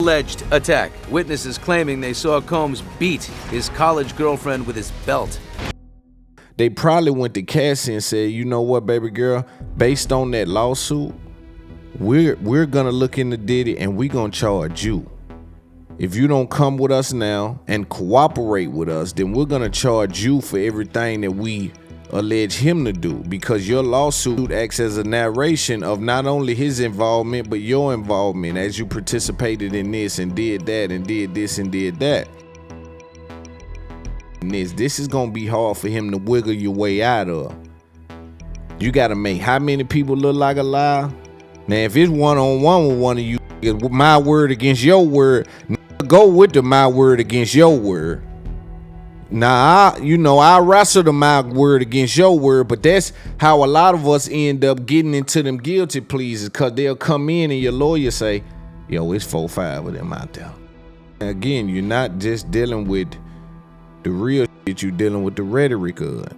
Alleged attack. Witnesses claiming they saw Combs beat his college girlfriend with his belt. They probably went to Cassie and said, you know what, baby girl, based on that lawsuit, we're gonna look into Diddy and we're gonna charge you. If you don't come with us now and cooperate with us, then we're gonna charge you for everything that we allege him to do, because your lawsuit acts as a narration of not only his involvement, but your involvement as you participated in this and did that and did this and did that. And this is gonna be hard for him to wiggle your way out of. You gotta make how many people look like a liar? Now, if it's one-on-one with one of you, my word against your word, go with the my word against your word. Now, I wrestle the my word against your word, but that's how a lot of us end up getting into them guilty pleas, because they'll come in and your lawyer say, yo, it's 4-5 of them out there. Again, you're not just dealing with the real shit, you're dealing with the rhetoric of it.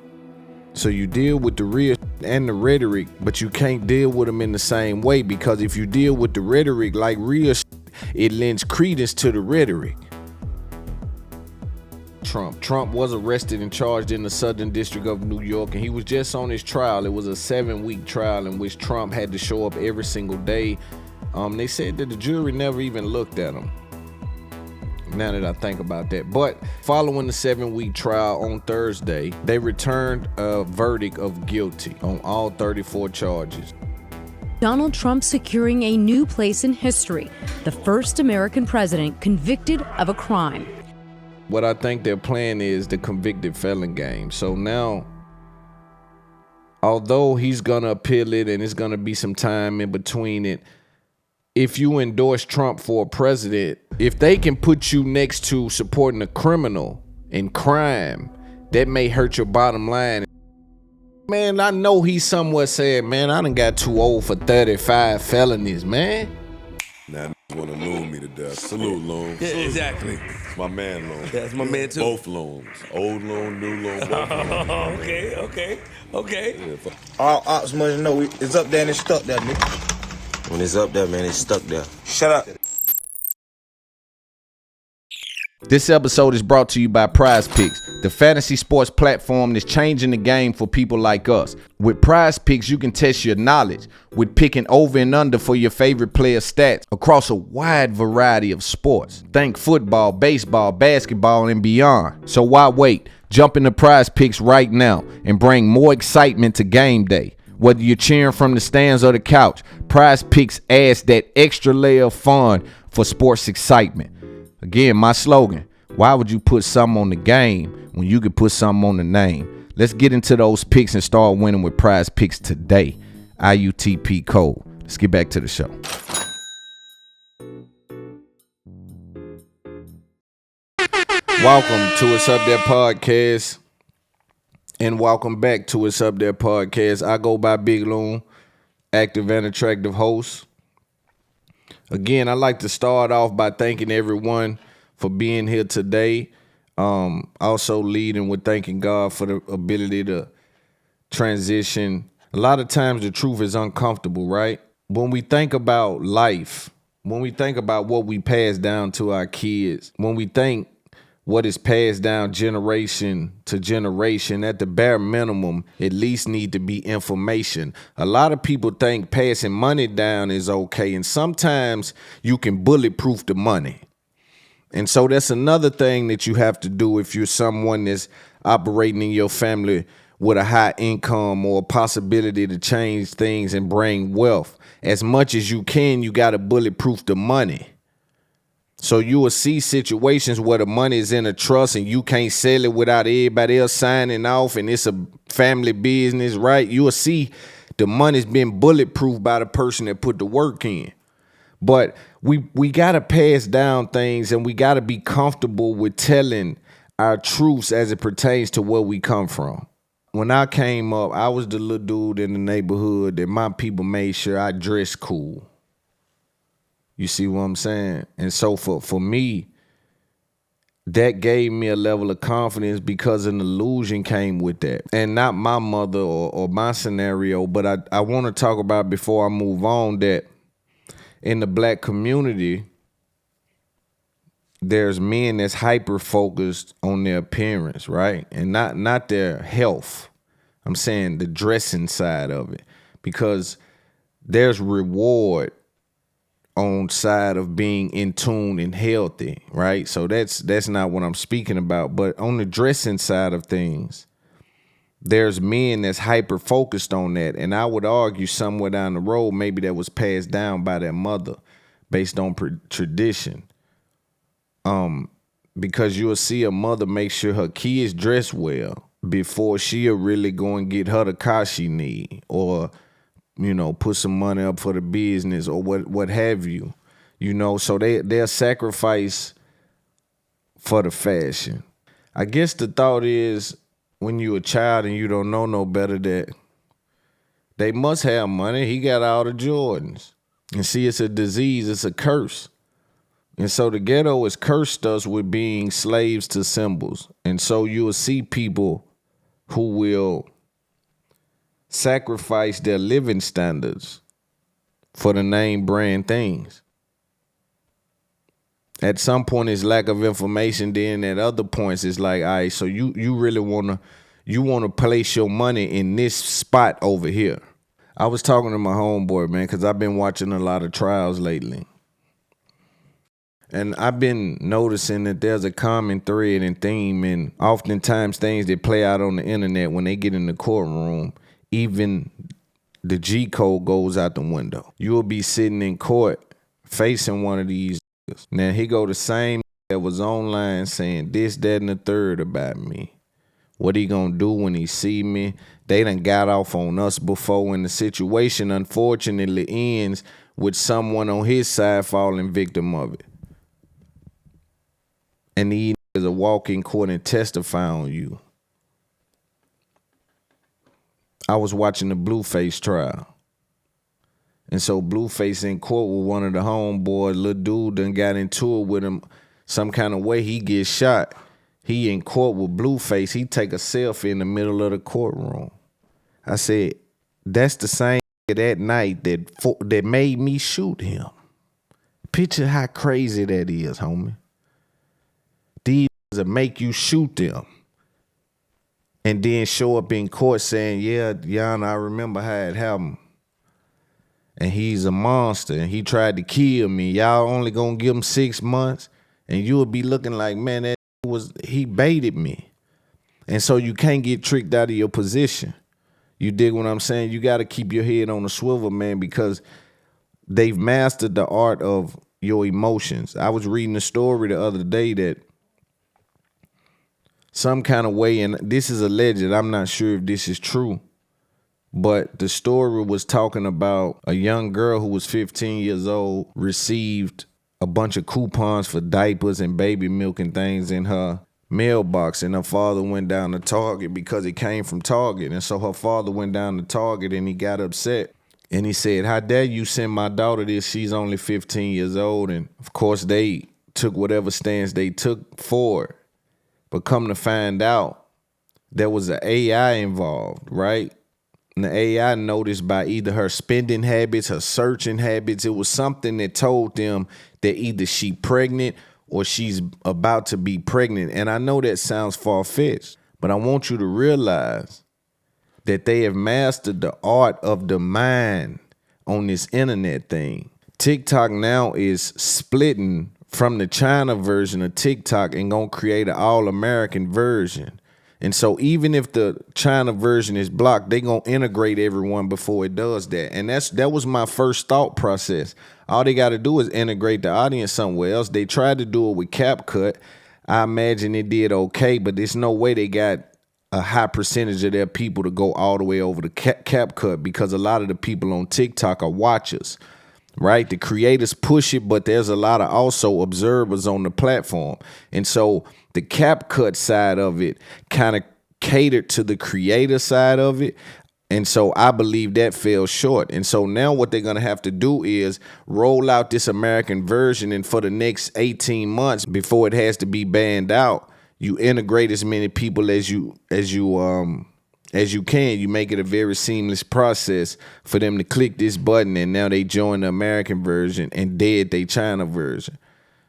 So you deal with the real and the rhetoric, but you can't deal with them in the same way, because if you deal with the rhetoric like real shit, it lends credence to the rhetoric. Trump was arrested and charged in the Southern District of New York, and he was just on his trial. It was a 7-week trial in which Trump had to show up every single day. They said that the jury never even looked at him, now that I think about that. But following the 7-week trial on Thursday, they returned a verdict of guilty on all 34 charges. Donald Trump securing a new place in history, the first American president convicted of a crime. What I think their plan is the convicted felon game. So now, although he's gonna appeal it and it's gonna be some time in between it, if you endorse Trump for president, if they can put you next to supporting a criminal in crime, that may hurt your bottom line. Man, I know he somewhat said, man, I done got too old for 35 felonies, man. Now wanna loon me to death. Salute, Loon. Yeah, exactly. It's my man, Loon. That's my man too. Both Loons. Old Loon, new Loon, both Loons. Okay. Yeah, All ops must know it's up there and it's stuck there, nigga. When it's up there, man, it's stuck there. Shut up. This episode is brought to you by Prize Picks, the fantasy sports platform that's changing the game for people like us. With Prize Picks, you can test your knowledge with picking over and under for your favorite player stats across a wide variety of sports. Think football, baseball, basketball, and beyond. So why wait? Jump into Prize Picks right now and bring more excitement to game day. Whether you're cheering from the stands or the couch, Prize Picks adds that extra layer of fun for sports excitement. Again, my slogan, why would you put something on the game when you could put something on the name? Let's get into those picks and start winning with Prize Picks today. IUTP code. Let's get back to the show. Welcome to It's Up There Podcast. And welcome back to It's Up There Podcast. I go by Big Loon, active and attractive host. Again, I'd like to start off by thanking everyone for being here today. Also leading with thanking God for the ability to transition. A lot of times the truth is uncomfortable, right? When we think about life, when we think about what we pass down to our kids, when we think what is passed down generation to generation, at the bare minimum, at least need to be information. A lot of people think passing money down is okay, and sometimes you can bulletproof the money. And so that's another thing that you have to do if you're someone that's operating in your family with a high income or a possibility to change things and bring wealth. As much as you can, you got to bulletproof the money. So you will see situations where the money is in a trust and you can't sell it without everybody else signing off, and it's a family business, right? You will see the money's been bulletproof by the person that put the work in. But we got to pass down things, and we got to be comfortable with telling our truths as it pertains to where we come from. When I came up, I was the little dude in the neighborhood that my people made sure I dressed cool. You see what I'm saying? And so for me, that gave me a level of confidence because an illusion came with that. And not my mother or my scenario, but I want to talk about, before I move on, that in the black community, there's men that's hyper focused on their appearance, right? And not their health. I'm saying the dressing side of it, because there's reward on side of being in tune and healthy, right? So that's not what I'm speaking about. But on the dressing side of things, there's men that's hyper focused on that. And I would argue somewhere down the road, maybe that was passed down by their mother based on tradition. Because you'll see a mother make sure her kids dress well before she'll really go and get her the car she need, or, you know, put some money up for the business, or what have you. You know, so they'll sacrifice for the fashion. I guess the thought is, when you're a child and you don't know no better, that they must have money. He got all the Jordans. And see, it's a disease, it's a curse. And so the ghetto has cursed us with being slaves to symbols. And so you will see people who will sacrifice their living standards for the name brand things. At some point, it's lack of information. Then at other points, it's like, all right, so you really wanna place your money in this spot over here. I was talking to my homeboy, man, because I've been watching a lot of trials lately. And I've been noticing that there's a common thread and theme, and oftentimes things that play out on the internet, when they get in the courtroom, even the G code goes out the window. You will be sitting in court facing one of these. Now, he go the same that was online saying this, that, and the third about me. What he gonna do when he see me? They done got off on us before, and the situation unfortunately ends with someone on his side falling victim of it. And these niggas will walk in court and testify on you. I was watching the Blueface trial. And so Blueface in court with one of the homeboys, little dude done got into it with him some kind of way. He gets shot. He in court with Blueface. He take a selfie in the middle of the courtroom. I said, that's the same that night that made me shoot him. Picture how crazy that is, homie. These will make you shoot them. And then show up in court saying, yeah, Yana, I remember how it happened. And he's a monster, and he tried to kill me. Y'all only gonna give him 6 months, and you will be looking like, man, he baited me. And so you can't get tricked out of your position. You dig what I'm saying? You got to keep your head on the swivel, man, because they've mastered the art of your emotions. I was reading a story the other day that some kind of way, and this is alleged, I'm not sure if this is true, but the story was talking about a young girl who was 15 years old received a bunch of coupons for diapers and baby milk and things in her mailbox, and her father went down to Target because it came from Target. And so her father went down to Target and he got upset. And he said, how dare you send my daughter this? She's only 15 years old. And of course they took whatever stance they took for it. But come to find out, there was an AI involved, right? And the AI noticed by either her spending habits, her searching habits, it was something that told them that either she pregnant or she's about to be pregnant. And I know that sounds far-fetched, but I want you to realize that they have mastered the art of the mind on this internet thing. TikTok now is splitting from the China version of TikTok and gonna create an all-American version. And so even if the China version is blocked, they gonna integrate everyone before it does that. And that was my first thought process. All they gotta do is integrate the audience somewhere else. They tried to do it with CapCut. I imagine it did okay, but there's no way they got a high percentage of their people to go all the way over to CapCut, because a lot of the people on TikTok are watchers, right? The creators push it, but there's a lot of also observers on the platform. And so the CapCut side of it kind of catered to the creator side of it. And so I believe that fell short. And so now what they're going to have to do is roll out this American version. And for the next 18 months before it has to be banned out, you integrate as many people as you can. You make it a very seamless process for them to click this button, and now they join the American version and dead they China version.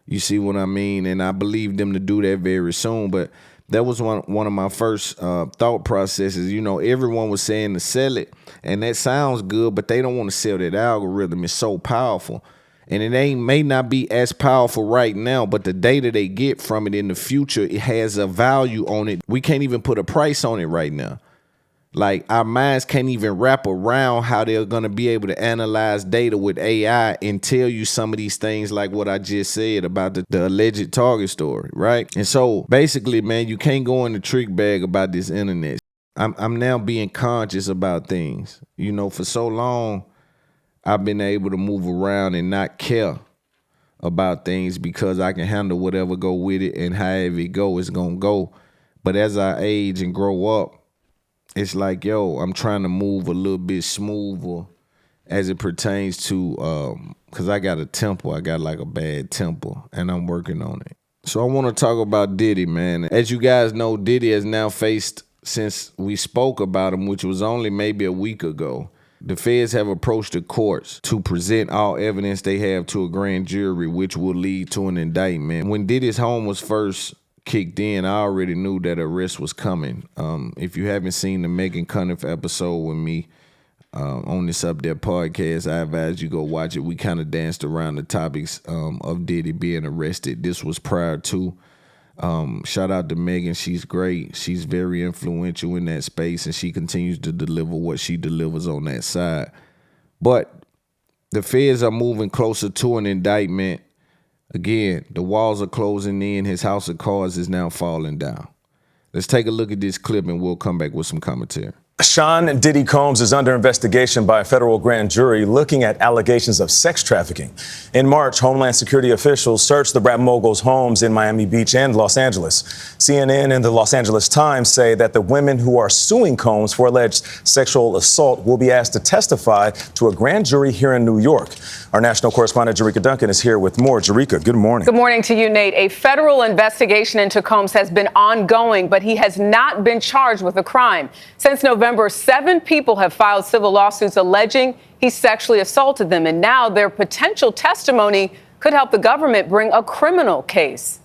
You see what I mean? And I believe them to do that very soon. But that was one of my first thought processes. You know, everyone was saying to sell it, and that sounds good, but they don't want to sell that algorithm. It's so powerful. And it may not be as powerful right now, but the data they get from it in the future, it has a value on it. We can't even put a price on it right now. Like, our minds can't even wrap around how they're going to be able to analyze data with AI and tell you some of these things like what I just said about the alleged Target story, right? And so basically, man, you can't go in the trick bag about this internet. I'm now being conscious about things. You know, for so long, I've been able to move around and not care about things because I can handle whatever go with it, and however it go, it's going to go. But as I age and grow up, it's like, yo, I'm trying to move a little bit smoother as it pertains to, because I got a temper. I got like a bad temper, and I'm working on it. So I want to talk about Diddy, man. As you guys know, Diddy has now faced, since we spoke about him, which was only maybe a week ago, the feds have approached the courts to present all evidence they have to a grand jury, which will lead to an indictment. When Diddy's home was first kicked in, I already knew that arrest was coming. If you haven't seen the Megan Cunniff episode with me on this Up There podcast, I advise you go watch it. We kind of danced around the topics of Diddy being arrested. This was prior to. Shout out to Megan. She's great. She's very influential in that space, and she continues to deliver what she delivers on that side. But the feds are moving closer to an indictment. Again, the walls are closing in. His house of cards is now falling down. Let's take a look at this clip, and we'll come back with some commentary. Sean Diddy Combs is under investigation by a federal grand jury looking at allegations of sex trafficking. In March, Homeland Security officials searched the rap mogul's homes in Miami Beach and Los Angeles. CNN and the Los Angeles Times say that the women who are suing Combs for alleged sexual assault will be asked to testify to a grand jury here in New York. Our national correspondent, Jerika Duncan, is here with more. Jerika, good morning. Good morning to you, Nate. A federal investigation into Combs has been ongoing, but he has not been charged with a crime. Since November, 7 people have filed civil lawsuits alleging he sexually assaulted them, and now their potential testimony could help the government bring a criminal case.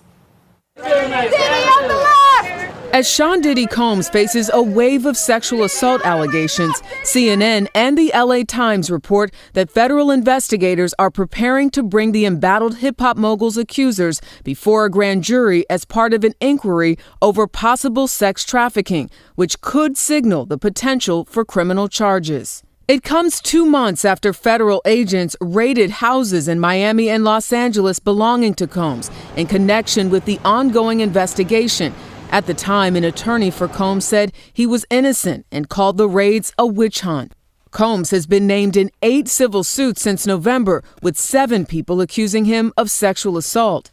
As Sean Diddy Combs faces a wave of sexual assault allegations, CNN and the LA Times report that federal investigators are preparing to bring the embattled hip-hop mogul's accusers before a grand jury as part of an inquiry over possible sex trafficking, which could signal the potential for criminal charges. It comes 2 months after federal agents raided houses in Miami and Los Angeles belonging to Combs in connection with the ongoing investigation. At the time, an attorney for Combs said he was innocent and called the raids a witch hunt. Combs has been named in 8 civil suits since November, with 7 people accusing him of sexual assault,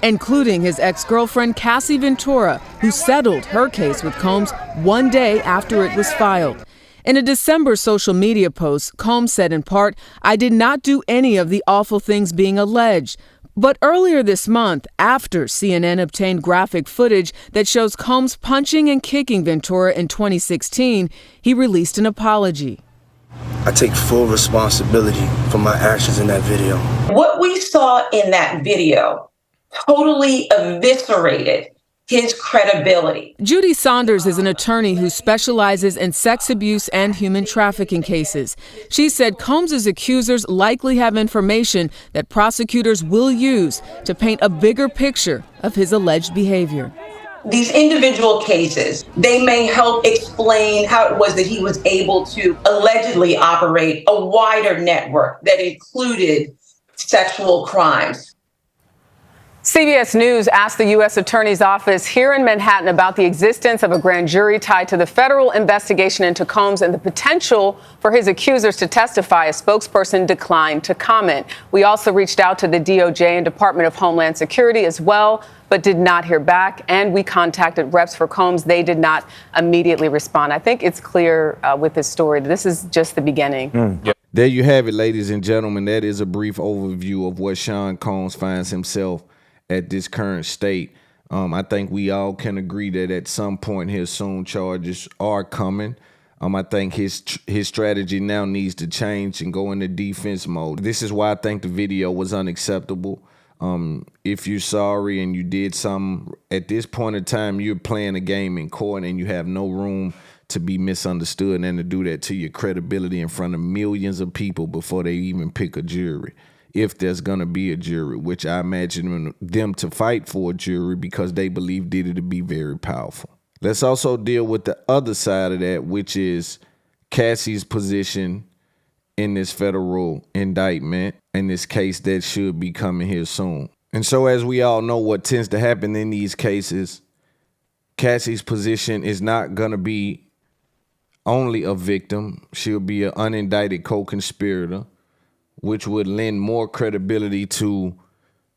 including his ex-girlfriend Cassie Ventura, who settled her case with Combs 1 day after it was filed. In a December social media post, Combs said in part, "I did not do any of the awful things being alleged." But earlier this month, after CNN obtained graphic footage that shows Combs punching and kicking Ventura in 2016, he released an apology. I take full responsibility for my actions in that video. What we saw in that video totally eviscerated his credibility. Judy Saunders is an attorney who specializes in sex abuse and human trafficking cases. She said Combs' accusers likely have information that prosecutors will use to paint a bigger picture of his alleged behavior. These individual cases, they may help explain how it was that he was able to allegedly operate a wider network that included sexual crimes. CBS News asked the U.S. Attorney's Office here in Manhattan about the existence of a grand jury tied to the federal investigation into Combs and the potential for his accusers to testify. A spokesperson declined to comment. We also reached out to the DOJ and Department of Homeland Security as well, but did not hear back. And we contacted reps for Combs. They did not immediately respond. I think it's clear with this story that this is just the beginning. Yep. There you have it, ladies and gentlemen. That is a brief overview of what Sean Combs finds himself at this current state. I think we all can agree that at some point here soon charges are coming. I think his strategy now needs to change and go into defense mode. This is why I think the video was unacceptable. If you're sorry and you did something, at this point in time, you're playing a game in court and you have no room to be misunderstood and to do that to your credibility in front of millions of people before they even pick a jury. If there's going to be a jury, which I imagine them to fight for a jury because they believe Diddy to be very powerful. Let's also deal with the other side of that, which is Cassie's position in this federal indictment in this case that should be coming here soon. And so as we all know, what tends to happen in these cases, Cassie's position is not going to be only a victim. She'll be an unindicted co-conspirator, which would lend more credibility to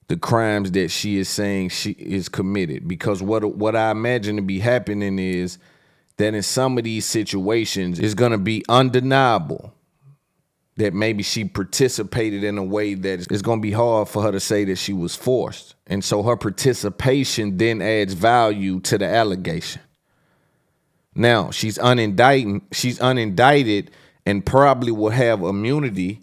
the crimes that she is saying she is committed. Because what I imagine to be happening is that in some of these situations, it's going to be undeniable that maybe she participated in a way that it's going to be hard for her to say that she was forced. And so her participation then adds value to the allegation. Now, she's unindicted and probably will have immunity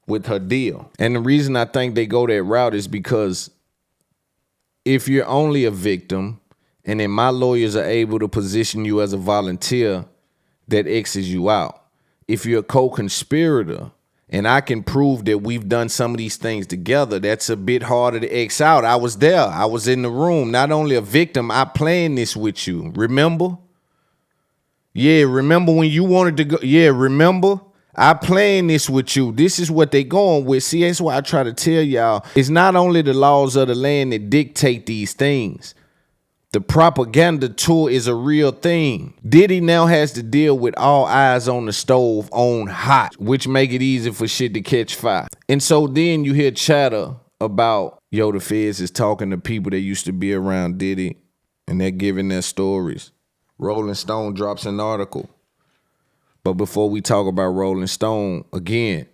with her deal. And the reason I think they go that route is because if you're only a victim and then my lawyers are able to position you as a volunteer, that X's you out. If you're a co-conspirator and I can prove that we've done some of these things together, that's a bit harder to X out. I was there. I was in the room. Not only a victim, I planned this with you. Remember? Yeah, remember when you wanted to go? Yeah, remember? I planned this with you. This is what they going with. See, that's why I try to tell y'all. It's not only the laws of the land that dictate these things. The propaganda tour is a real thing. Diddy now has to deal with all eyes on the stove on hot, which make it easy for shit to catch fire. And so then you hear chatter about, yo, the feds is talking to people that used to be around Diddy and they're giving their stories. Rolling Stone drops an article. But before we talk about Rolling Stone, again,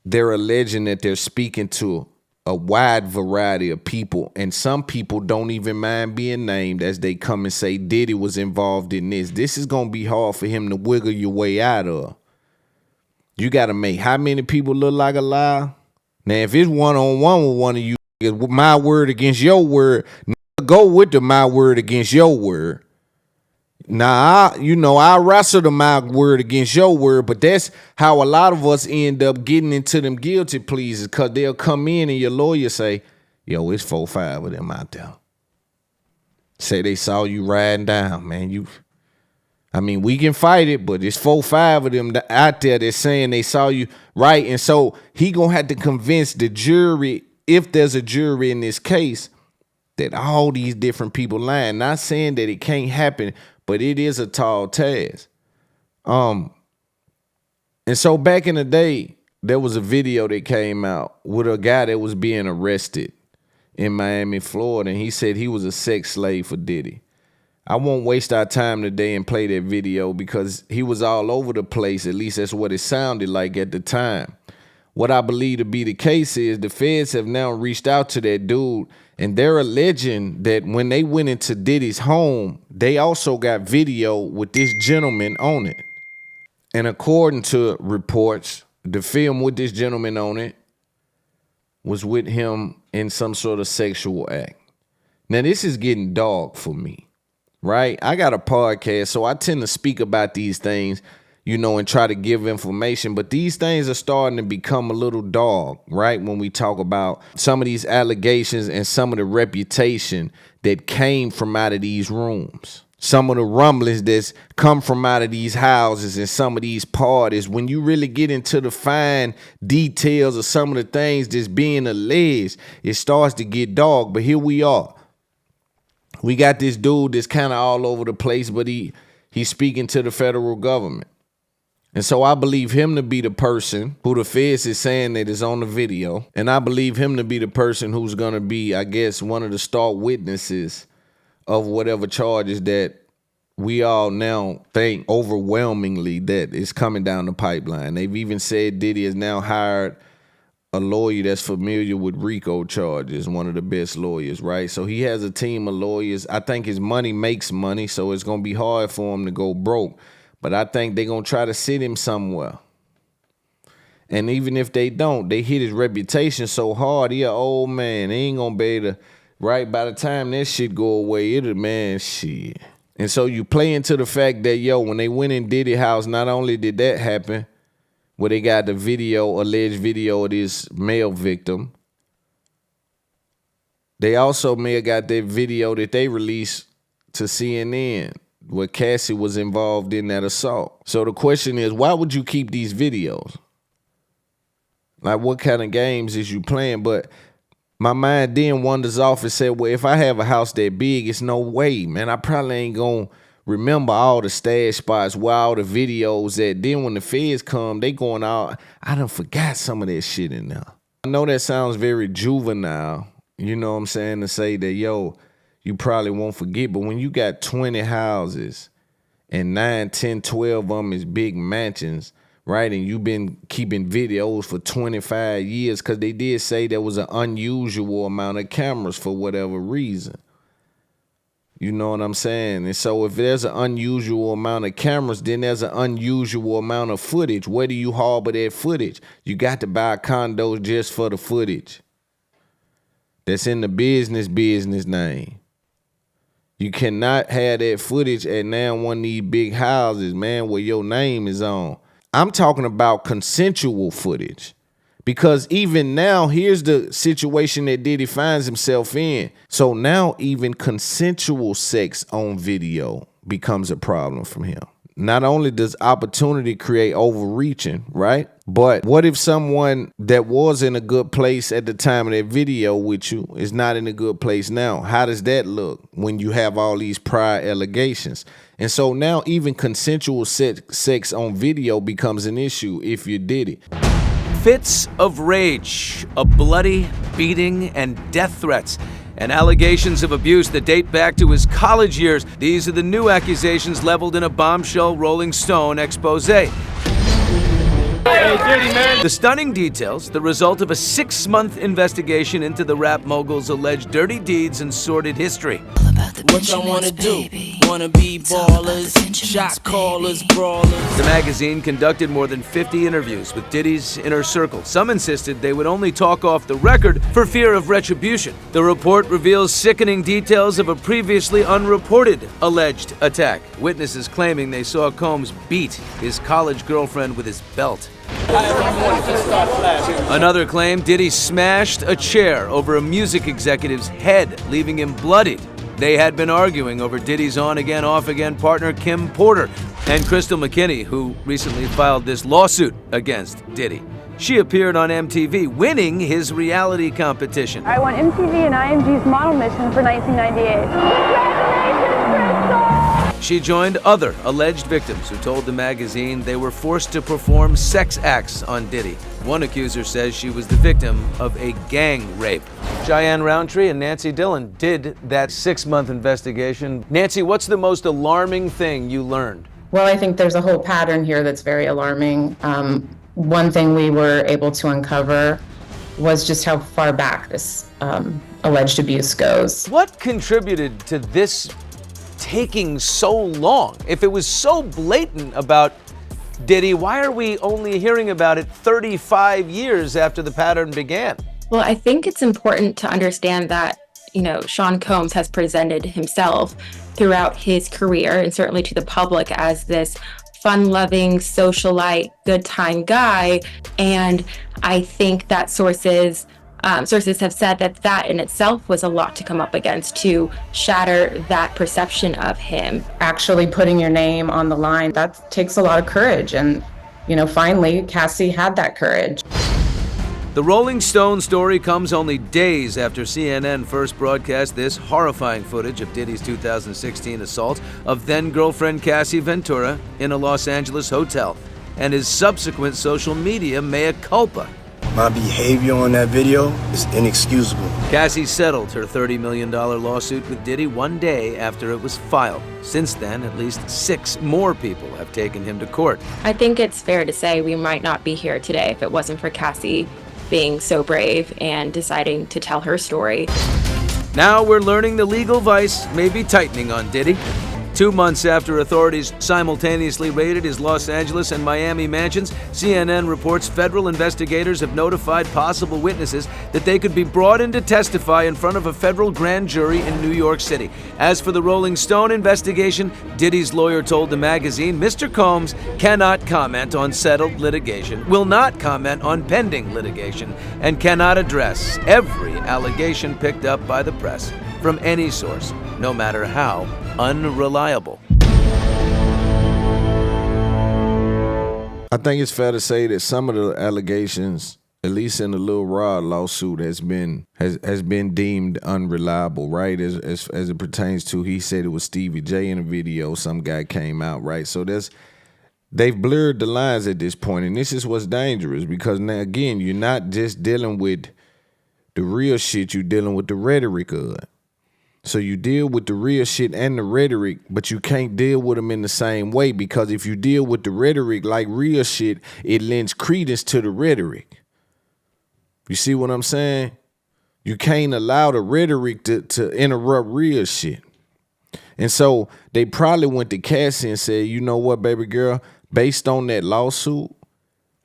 they're alleging that they're speaking to a wide variety of people, and some people don't even mind being named as they come and say Diddy was involved in this. This is going to be hard for him to wiggle your way out of. You got to make how many people look like a lie? Now, if it's one-on-one with one of you, my word against your word, go with the my word against your word. Now, I wrestle the my word against your word, but that's how a lot of us end up getting into them guilty pleas, because they'll come in and your lawyer say, yo, it's 4-5 of them out there. Say they saw you riding down, man. We can fight it, but it's 4-5 of them out there that's saying they saw you, right? And so he gonna have to convince the jury, if there's a jury in this case, that all these different people lying. Not saying that it can't happen, but it is a tall task. And so back in the day, there was a video that came out with a guy that was being arrested in Miami, Florida, and he said he was a sex slave for Diddy. I won't waste our time today and play that video because he was all over the place. At least that's what it sounded like at the time. What I believe to be the case is the feds have now reached out to that dude, and they're alleging that when they went into Diddy's home, they also got video with this gentleman on it. And according to reports, the film with this gentleman on it was with him in some sort of sexual act. Now, this is getting dark for me, right? I got a podcast, so I tend to speak about these things, and try to give information. But these things are starting to become a little dark, right? When we talk about some of these allegations and some of the reputation that came from out of these rooms. Some of the rumblings that's come from out of these houses and some of these parties. When you really get into the fine details of some of the things that's being alleged, it starts to get dark. But here we are. We got this dude that's kind of all over the place, but he's speaking to the federal government. And so I believe him to be the person who the feds is saying that is on the video. And I believe him to be the person who's going to be, I guess, one of the star witnesses of whatever charges that we all now think overwhelmingly that is coming down the pipeline. They've even said Diddy has now hired a lawyer that's familiar with RICO charges, one of the best lawyers, right? So he has a team of lawyers. I think his money makes money, so it's going to be hard for him to go broke. But I think they're going to try to sit him somewhere. And even if they don't, they hit his reputation so hard, he an old man. They ain't going to be able to, right, by the time that shit go away, it'll, man, shit. And so you play into the fact that, yo, when they went in Diddy house, not only did that happen, where they got the video, alleged video of this male victim, they also may have got that video that they released to CNN where Cassie was involved in that assault. So the question is, why would you keep these videos? Like, what kind of games is you playing? But my mind then wanders off and said, well, if I have a house that big, it's no way, man. I probably ain't gonna remember all the stash spots where all the videos at. Then when the feds come, they going out, I done forgot some of that shit in there. I know that sounds very juvenile, you know what I'm saying, to say that, yo, you probably won't forget. But when you got 20 houses and 9, 10, 12 of them is big mansions, right? And you've been keeping videos for 25 years, because they did say there was an unusual amount of cameras for whatever reason. You know what I'm saying? And so if there's an unusual amount of cameras, then there's an unusual amount of footage. Where do you harbor that footage? You got to buy condos just for the footage. That's in the business name. You cannot have that footage at now one of these big houses, man, where your name is on. I'm talking about consensual footage. Because even now, here's the situation that Diddy finds himself in. So now even consensual sex on video becomes a problem from him. Not only does opportunity create overreaching, right? But what if someone that was in a good place at the time of that video with you is not in a good place now? How does that look when you have all these prior allegations? And so now even consensual sex on video becomes an issue if you did it. Fits of rage, a bloody beating, and death threats, and allegations of abuse that date back to his college years. These are the new accusations leveled in a bombshell Rolling Stone expose. The stunning details, the result of a 6-month investigation into the rap mogul's alleged dirty deeds and sordid history. What y'all wanna do? Wanna be ballers, shot callers, brawlers. The magazine conducted more than 50 interviews with Diddy's inner circle. Some insisted they would only talk off the record for fear of retribution. The report reveals sickening details of a previously unreported alleged attack. Witnesses claiming they saw Combs beat his college girlfriend with his belt. Another claim Diddy smashed a chair over a music executive's head, leaving him bloodied. They had been arguing over Diddy's on-again, off-again partner, Kim Porter, and Crystal McKinney, who recently filed this lawsuit against Diddy. She appeared on MTV, winning his reality competition. I won MTV and IMG's model mission for 1998. Congratulations, Crystal! She joined other alleged victims who told the magazine they were forced to perform sex acts on Diddy. One accuser says she was the victim of a gang rape. Cheyenne Roundtree and Nancy Dillon did that 6-month investigation. Nancy, what's the most alarming thing you learned? Well, I think there's a whole pattern here that's very alarming. One thing we were able to uncover was just how far back this alleged abuse goes. What contributed to this taking so long? If it was so blatant about Diddy, why are we only hearing about it 35 years after the pattern began? Well, I think it's important to understand that, Sean Combs has presented himself throughout his career and certainly to the public as this fun-loving, socialite, good time guy. And I think that sources have said that in itself was a lot to come up against to shatter that perception of him. Actually putting your name on the line, that takes a lot of courage. And, finally, Cassie had that courage. The Rolling Stone story comes only days after CNN first broadcast this horrifying footage of Diddy's 2016 assault of then-girlfriend Cassie Ventura in a Los Angeles hotel, and his subsequent social media mea culpa. My behavior on that video is inexcusable. Cassie settled her $30 million lawsuit with Diddy one day after it was filed. Since then, at least 6 more people have taken him to court. I think it's fair to say we might not be here today if it wasn't for Cassie being so brave and deciding to tell her story. Now we're learning the legal vice may be tightening on Diddy. 2 months after authorities simultaneously raided his Los Angeles and Miami mansions, CNN reports federal investigators have notified possible witnesses that they could be brought in to testify in front of a federal grand jury in New York City. As for the Rolling Stone investigation, Diddy's lawyer told the magazine Mr. Combs cannot comment on settled litigation, will not comment on pending litigation, and cannot address every allegation picked up by the press from any source, no matter how unreliable. I think it's fair to say that some of the allegations, at least in the Lil Rod lawsuit, has been deemed unreliable, right? As it pertains to, he said it was Stevie J in a video, some guy came out, right? So they've blurred the lines at this point, and this is what's dangerous, because now again, you're not just dealing with the real shit, you're dealing with the rhetoric of it. So you deal with the real shit and the rhetoric, but you can't deal with them in the same way, because if you deal with the rhetoric like real shit, it lends credence to the rhetoric. You see what I'm saying? You can't allow the rhetoric to interrupt real shit. And so they probably went to Cassie and said, you know what, baby girl, based on that lawsuit,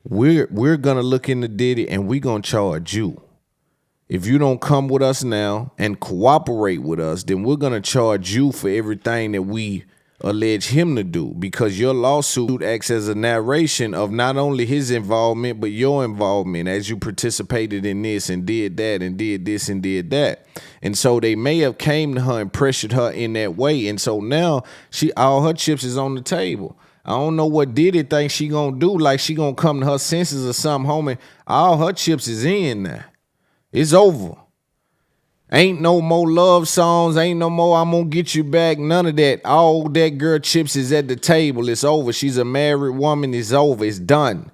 we're going to look into Diddy and we're going to charge you. If you don't come with us now and cooperate with us, then we're going to charge you for everything that we allege him to do, because your lawsuit acts as a narration of not only his involvement, but your involvement as you participated in this and did that and did this and did that. And so they may have came to her and pressured her in that way. And so now all her chips is on the table. I don't know what Diddy think she gonna do, like she gonna come to her senses or something, homie. All her chips is in now. It's over. Ain't no more love songs. Ain't no more I'm gonna get you back. None of that. All that girl chips is at the table. It's over. She's a married woman. It's over. It's done.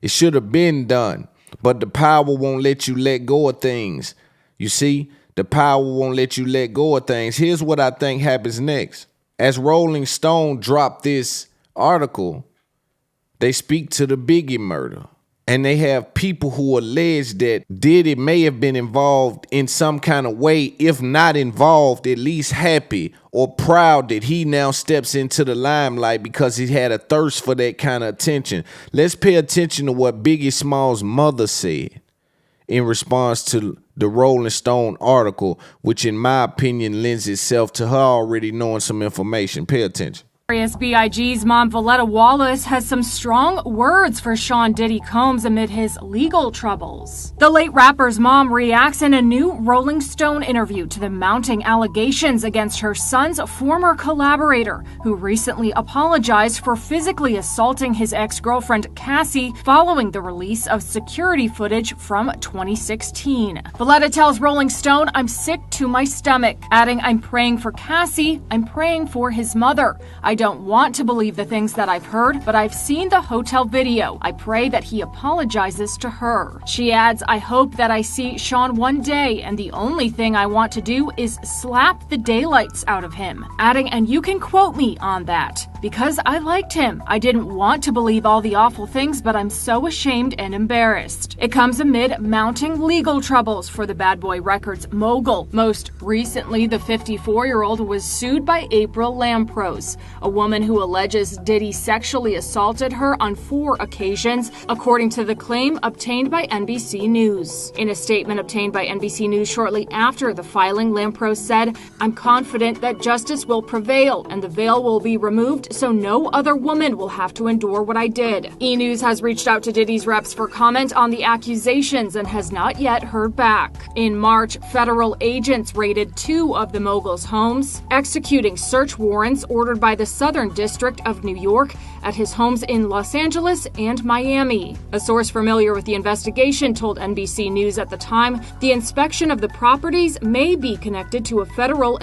It should have been done. But the power won't let you let go of things. You see? The power won't let you let go of things. Here's what I think happens next. As Rolling Stone dropped this article, they speak to the Biggie murder. And they have people who allege that Diddy may have been involved in some kind of way, if not involved, at least happy or proud that he now steps into the limelight because he had a thirst for that kind of attention. Let's pay attention to what Biggie Small's mother said in response to the Rolling Stone article, which in my opinion lends itself to her already knowing some information. Pay attention. B.I.G.'s mom, Valletta Wallace, has some strong words for Sean Diddy Combs amid his legal troubles. The late rapper's mom reacts in a new Rolling Stone interview to the mounting allegations against her son's former collaborator, who recently apologized for physically assaulting his ex-girlfriend Cassie following the release of security footage from 2016. Valletta tells Rolling Stone, "I'm sick to my stomach," adding, "I'm praying for Cassie, I'm praying for his mother. I don't want to believe the things that I've heard, but I've seen the hotel video. I pray that he apologizes to her." She adds, "I hope that I see Sean one day, and the only thing I want to do is slap the daylights out of him," adding, "And you can quote me on that, because I liked him. I didn't want to believe all the awful things, but I'm so ashamed and embarrassed." It comes amid mounting legal troubles for the Bad Boy Records mogul. Most recently, the 54-year-old was sued by April Lamprose, a woman who alleges Diddy sexually assaulted her on 4 occasions, according to the claim obtained by NBC News. In a statement obtained by NBC News shortly after the filing, Lamprose said, "I'm confident that justice will prevail and the veil will be removed so no other woman will have to endure what I did." E! News has reached out to Diddy's reps for comment on the accusations and has not yet heard back. In March, federal agents raided 2 of the mogul's homes, executing search warrants ordered by the Southern District of New York at his homes in Los Angeles and Miami. A source familiar with the investigation told NBC News at the time the inspection of the properties may be connected to a federal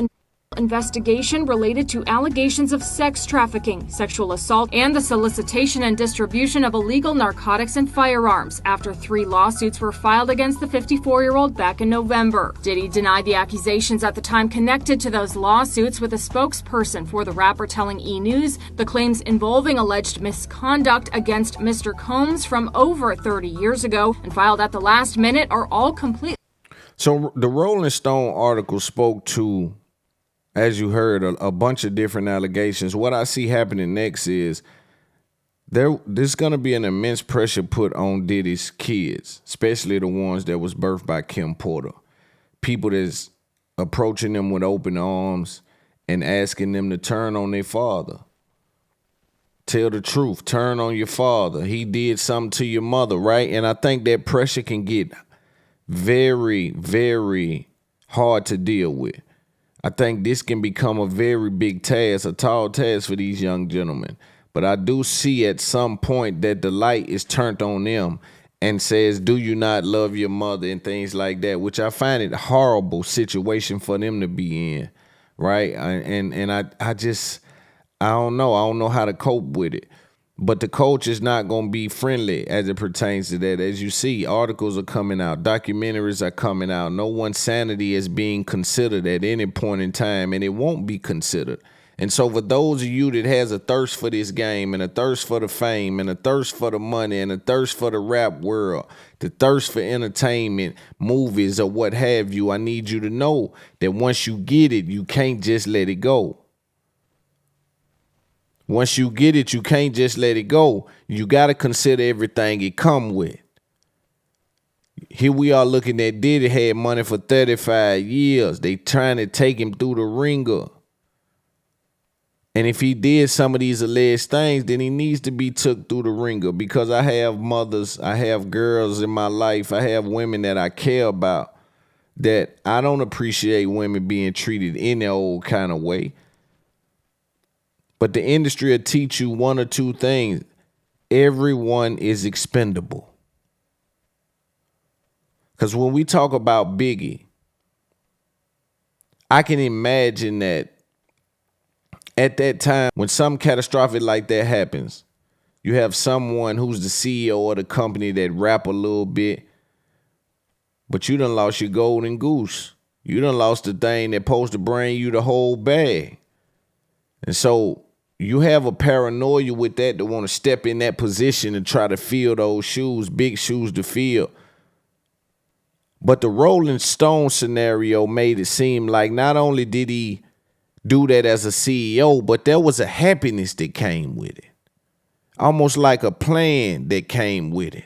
investigation related to allegations of sex trafficking, sexual assault, and the solicitation and distribution of illegal narcotics and firearms after 3 lawsuits were filed against the 54-year-old back in November. Diddy denied the accusations at the time connected to those lawsuits, with a spokesperson for the rapper telling E! News the claims involving alleged misconduct against Mr. Combs from over 30 years ago and filed at the last minute are all complete. So the Rolling Stone article spoke to as you heard, a bunch of different allegations. What I see happening next is there's going to be an immense pressure put on Diddy's kids, especially the ones that was birthed by Kim Porter. People that's approaching them with open arms and asking them to turn on their father. Tell the truth. Turn on your father. He did something to your mother, right? And I think that pressure can get very, very hard to deal with. I think this can become a very big task, a tall task for these young gentlemen. But I do see at some point that the light is turned on them and says, do you not love your mother and things like that, which I find it a horrible situation for them to be in, right? I don't know. I don't know how to cope with it. But the coach is not going to be friendly as it pertains to that. As you see, articles are coming out. Documentaries are coming out. No one's sanity is being considered at any point in time, and it won't be considered. And so for those of you that has a thirst for this game and a thirst for the fame and a thirst for the money and a thirst for the rap world, the thirst for entertainment, movies or what have you, I need you to know that once you get it, you can't just let it go. Once you get it, you can't just let it go. You got to consider everything it come with. Here we are looking at Diddy had money for 35 years. They trying to take him through the ringer. And if he did some of these alleged things, then he needs to be took through the ringer, because I have mothers, I have girls in my life, I have women that I care about, that I don't appreciate women being treated in their old kind of way. But the industry will teach you one or two things. Everyone is expendable. Because when we talk about Biggie, I can imagine that at that time, when something catastrophic like that happens, you have someone who's the CEO of the company that rap a little bit, but you done lost your golden goose. You done lost the thing that supposed to bring you the whole bag. And so you have a paranoia with that to want to step in that position and try to fill those shoes, big shoes to fill. But the Rolling Stone scenario made it seem like not only did he do that as a CEO, but there was a happiness that came with it. Almost like a plan that came with it.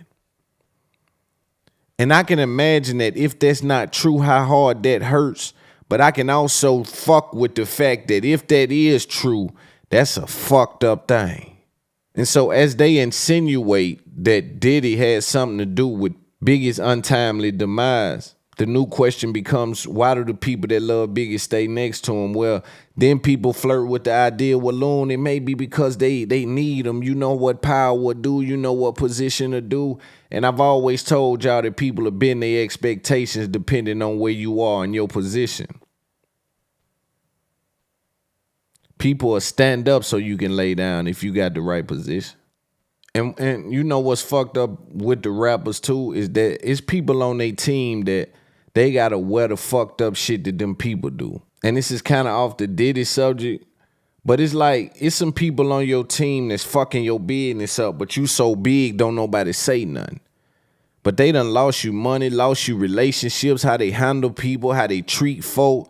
And I can imagine that if that's not true, how hard that hurts. But I can also fuck with the fact that if that is true, that's a fucked up thing. And so as they insinuate that Diddy had something to do with Biggie's untimely demise, the new question becomes, why do the people that love Biggie stay next to him? Well, then people flirt with the idea with Loon. It may be because they need him. You know what power will do. You know what position to do. And I've always told y'all that people have been their expectations depending on where you are in your position. People will stand up so you can lay down if you got the right position. And you know what's fucked up with the rappers too is that it's people on their team that they gotta wear the fucked up shit that them people do. And this is kind of off the Diddy subject, but it's like it's some people on your team that's fucking your business up, but you so big don't nobody say nothing. But they done lost you money, lost you relationships, how they handle people, how they treat folk.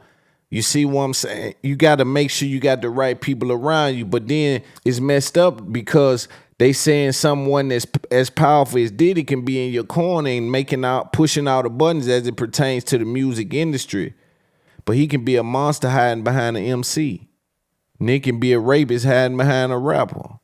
You see what I'm saying? You got to make sure you got the right people around you. But then it's messed up because they saying someone that's as powerful as Diddy can be in your corner and pushing out the buttons as it pertains to the music industry. But he can be a monster hiding behind an MC. Nick can be a rapist hiding behind a rapper.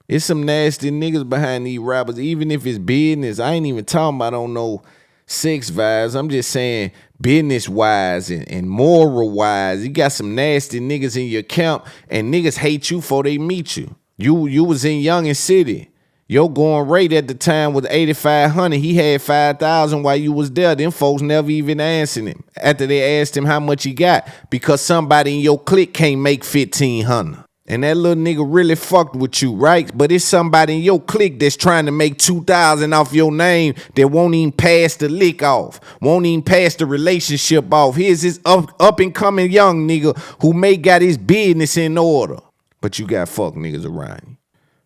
It's some nasty niggas behind these rappers, even if it's business. I ain't even talking about, I don't know, sex vibes. I'm just saying business wise and moral wise. You got some nasty niggas in your camp, and niggas hate you before they meet you. You was in Youngin City. Your going rate at the time was 8,500. He had 5,000 while you was there. Them folks never even answered him after they asked him how much he got, because somebody in your clique can't make 1,500. And that little nigga really fucked with you, right? But it's somebody in your clique that's trying to make 2,000 off your name that won't even pass the lick off, won't even pass the relationship off. Here's this up and coming young nigga who may got his business in order. But you got fuck niggas around you.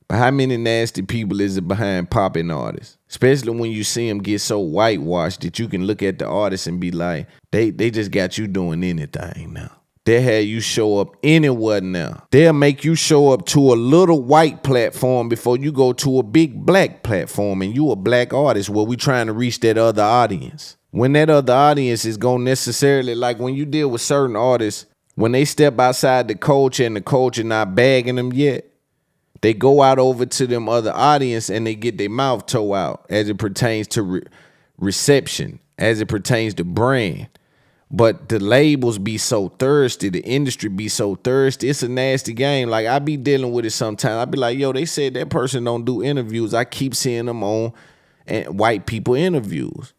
But how many nasty people is it behind popping artists? Especially when you see them get so whitewashed that you can look at the artist and be like, they just got you doing anything now. They'll have you show up anywhere now. They'll make you show up to a little white platform before you go to a big black platform, and you a black artist where we trying to reach that other audience. When that other audience is going to necessarily, like when you deal with certain artists, when they step outside the culture and the culture not bagging them yet, they go out over to them other audience and they get their mouth toe out as it pertains to reception, as it pertains to brand. But the labels be so thirsty, the industry be so thirsty. It's a nasty game. Like, I be dealing with it sometimes. I be like, yo, they said that person don't do interviews. I keep seeing them on white people interviews.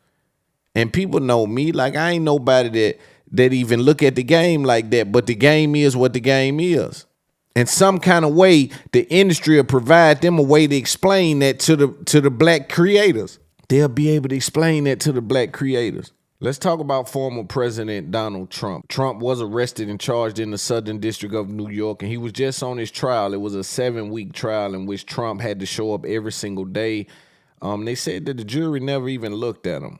And people know me. Like, I ain't nobody that even look at the game like that. But the game is what the game is. In some kind of way, the industry will provide them a way to explain that to the black creators. They'll be able to explain that to the black creators. Let's talk about former President Donald Trump. Trump was arrested and charged in the Southern District of New York, and he was just on his trial. It was a 7-week trial in which Trump had to show up every single day. They said that the jury never even looked at him,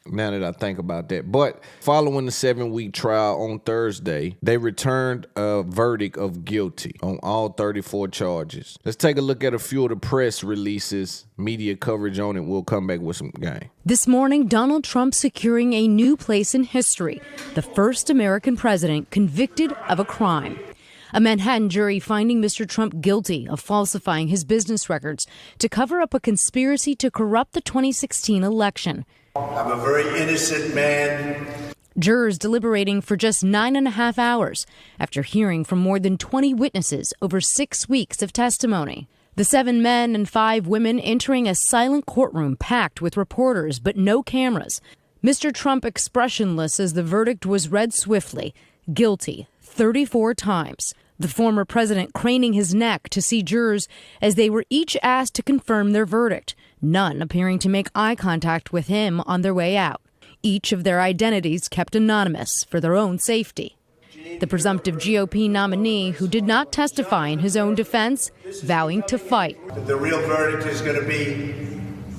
now that I think about that. But following the 7-week trial on Thursday, they returned a verdict of guilty on all 34 charges. Let's take a look at a few of the press releases, media coverage on it. We'll come back with some game. This morning, Donald Trump securing a new place in history, the first American president convicted of a crime. A Manhattan jury finding Mr. Trump guilty of falsifying his business records to cover up a conspiracy to corrupt the 2016 election. I'm a very innocent man. Jurors deliberating for just 9.5 hours after hearing from more than 20 witnesses over 6 weeks of testimony. The 7 men and 5 women entering a silent courtroom packed with reporters but no cameras. Mr. Trump expressionless as the verdict was read swiftly, guilty 34 times. The former president craning his neck to see jurors as they were each asked to confirm their verdict, none appearing to make eye contact with him on their way out. Each of their identities kept anonymous for their own safety. The presumptive GOP nominee, who did not testify in his own defense, vowing to fight. The real verdict is going to be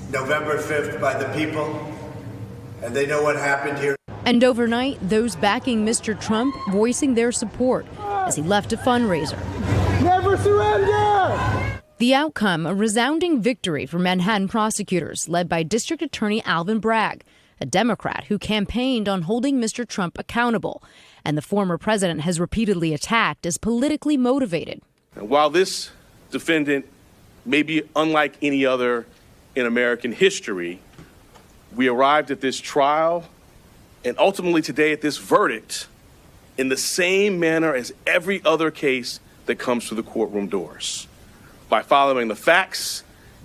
November 5th by the people, and they know what happened here. And overnight, those backing Mr. Trump voicing their support as he left a fundraiser. Never surrender! The outcome, a resounding victory for Manhattan prosecutors led by District Attorney Alvin Bragg, a Democrat who campaigned on holding Mr. Trump accountable, and the former president has repeatedly attacked as politically motivated. And while this defendant may be unlike any other in American history, we arrived at this trial and ultimately today at this verdict in the same manner as every other case that comes through the courtroom doors, by following the facts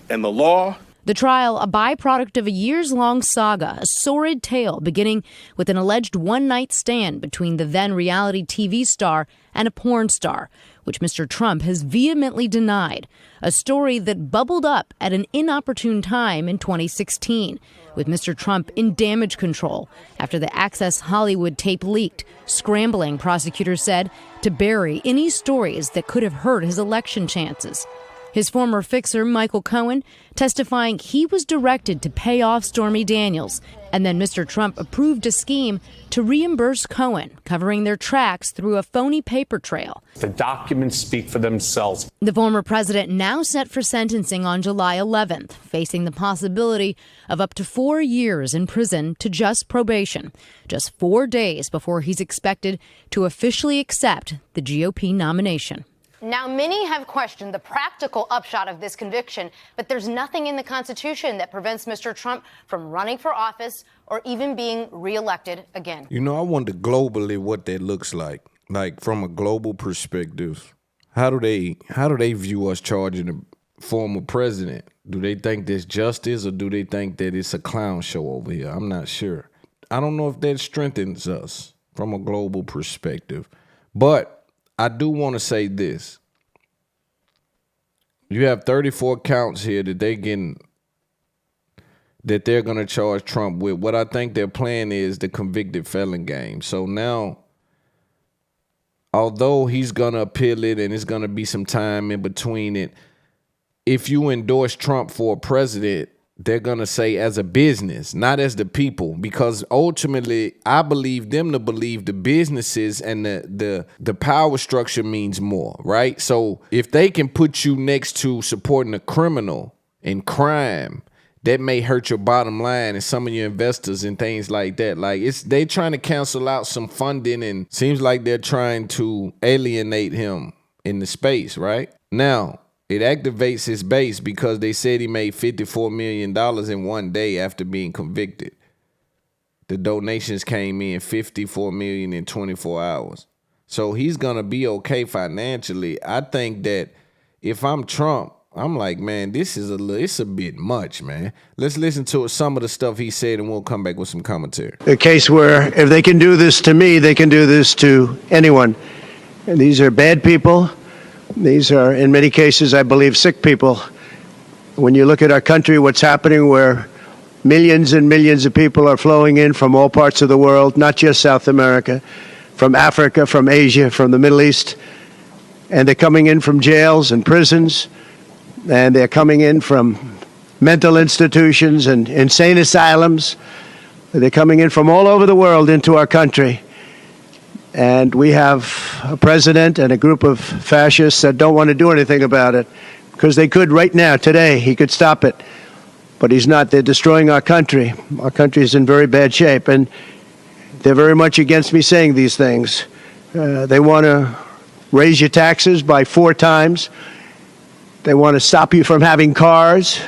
and the law. The trial, a byproduct of a years-long saga, a sordid tale beginning with an alleged one-night stand between the then reality TV star and a porn star, which Mr. Trump has vehemently denied, a story that bubbled up at an inopportune time in 2016, with Mr. Trump in damage control after the Access Hollywood tape leaked, scrambling, prosecutors said, to bury any stories that could have hurt his election chances. His former fixer, Michael Cohen, testifying he was directed to pay off Stormy Daniels, and then Mr. Trump approved a scheme to reimburse Cohen, covering their tracks through a phony paper trail. The documents speak for themselves. The former president now set for sentencing on July 11th, facing the possibility of up to 4 years in prison to just probation, just 4 days before he's expected to officially accept the GOP nomination. Now, many have questioned the practical upshot of this conviction, but there's nothing in the Constitution that prevents Mr. Trump from running for office or even being reelected again. You know, I wonder globally what that looks like from a global perspective. How do they view us charging a former president? Do they think that's justice, or do they think that it's a clown show over here? I'm not sure. I don't know if that strengthens us from a global perspective, but I do want to say this. You have 34 counts here that they're going to charge Trump with. What I think their plan is the convicted felon game. So now, although he's going to appeal it and it's going to be some time in between it, if you endorse Trump for president, they're going to say as a business, not as the people, because ultimately I believe them to believe the businesses and the power structure means more, right? So if they can put you next to supporting a criminal in crime, that may hurt your bottom line and some of your investors and things like that. Like they trying to cancel out some funding, and seems like they're trying to alienate him in the space, right? Now, it activates his base because they said he made $54 million in one day after being convicted. The donations came in $54 million in 24 hours. So he's going to be okay financially. I think that if I'm Trump, I'm like, man, it's a bit much, man. Let's listen to some of the stuff he said and we'll come back with some commentary. A case where if they can do this to me, they can do this to anyone. And these are bad people. These are, in many cases, I believe, sick people. When you look at our country, what's happening where millions and millions of people are flowing in from all parts of the world, not just South America, from Africa, from Asia, from the Middle East, and they're coming in from jails and prisons, and they're coming in from mental institutions and insane asylums. They're coming in from all over the world into our country. And we have a president and a group of fascists that don't want to do anything about it, because they could right now, today, he could stop it. But he's not. They're destroying our country. Our country is in very bad shape, and they're very much against me saying these things. They want to raise your taxes by 4 times. They want to stop you from having cars